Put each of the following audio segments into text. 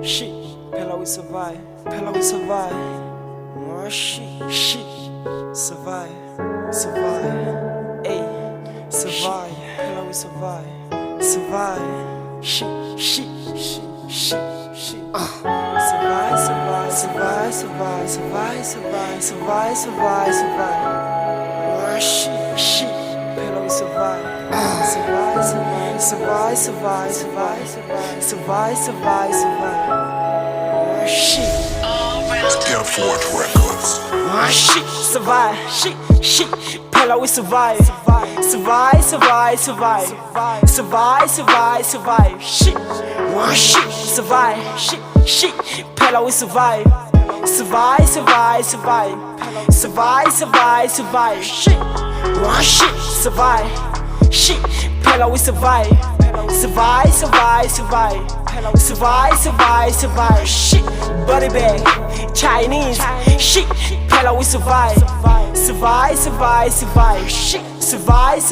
Shit, Pella we survive. Pella we survive. Oh shit, survive, survive. Hey, survive. Pella we survive, survive. Shit. Survive, survive. Oh shit, Pella we survive. Survive. Oh shit. Scareforward Records. Oh shit, survive. Shit. Pella we survive. Survive. Shit. Oh shit, survive. Shit. Pella we survive. Survive. Shit. Oh shit, survive. Shit. Pella we survive. Survive. Shit. Body bag. Chinese. Shit. Pella we survive. Survive. Shit. Survive.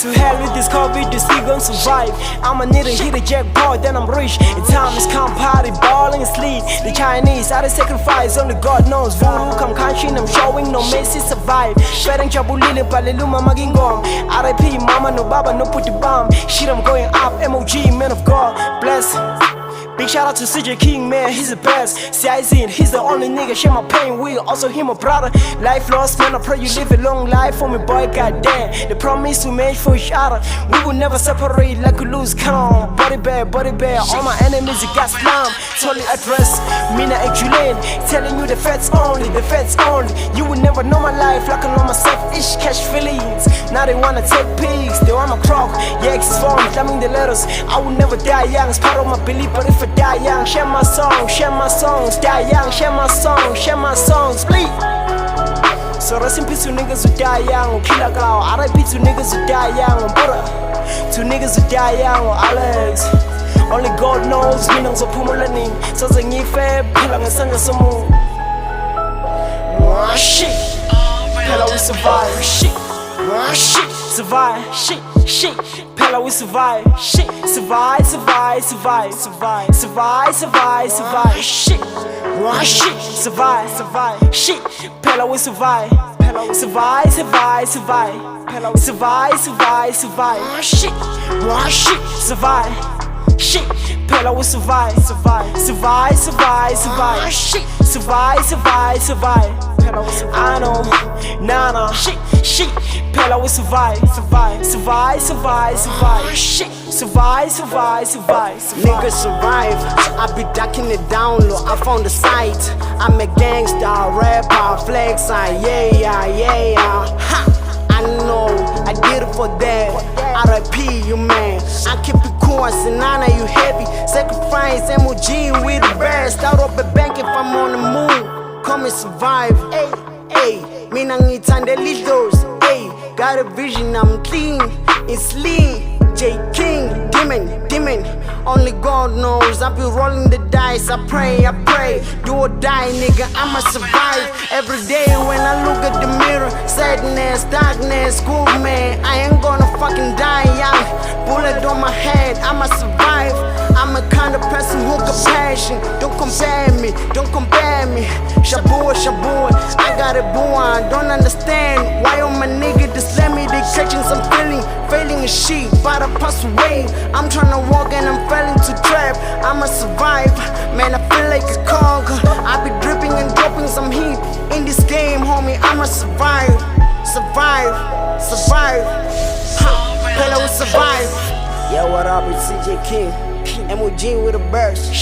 To hell with this COVID, this we gon' survive. I'ma need to hit a jackpot, then I'm rich. And time is come party, ball and sleep. The Chinese, I sacrifice, only God knows. Voodoo, come country, I'm showing no Messi survive. Shredding Chabulili, Paliluma, Magingom. RIP, mama, no baba, no put the bomb. Shit, I'm going up, MOG, man of God, bless. Big shout out to CJ King, man, he's the best. CIZ, he's the only nigga, share my pain with. Also, he my brother. Life lost, man, I pray you live a long life for me, boy, goddamn. The promise we made for each other, we will never separate like a loose count. Body bag, all my enemies, they got slammed. Totally address, me not Julian. Telling you the facts only. You will never know my life like I know myself, ish, catch feelings. Now they wanna take pics, they want my crock. Yeah, it's form, climbing the letters. I will never die young, it's part of my belief, but if I die young, share my songs, die young, share my songs, please. So rest in peace to niggas who die young, Killer Cow. RIP to niggas who die young, Buddha. To niggas who die young, Alex. Only God knows, minang so pumulaning. So zengife, pilang esanga sumu. Oh shit, Pella we survive, shit. Oh shit, survive, shit. Pella we survive, shit. Survive, shit. Oh shit, survive, shit. Pella we survive, survive. Oh shit, survive, shit. Pella we survive, survive. I know, Nana, shit. Pella we survive, survive. Niggas survive, I be ducking it down low. I found the site. I'm a gangsta, rapper, flex, yeah. Ha, I know, I did it for that. RIP, you man. I keep it cool, Sinana, you heavy. Sacrifice, MOG, we the best. Out of the bank if I'm on the move. Come and survive, hey. Me nangitande lidos, hey. Got a vision, I'm clean, it's lean. J King, demon, only God knows. I be rolling the dice, I pray. Do or die, nigga, I'ma survive. Every day when I look at the mirror, sadness, darkness, good man. I ain't gonna fucking die young. Bullet on my head, I'ma survive. I'm a kind of person who got passion. Don't compare me. Shabu, I got a boo, I don't understand why all my niggas just let me, they catching some failing is shit, but I pass away. I'm tryna walk and I'm failing to trap. I'ma survive, man, I feel like a conquer. I be dripping and dropping some heat in this game, homie. I'ma survive. Pella will survive. Yeah, what up, it's CJ King. MOG with a burst.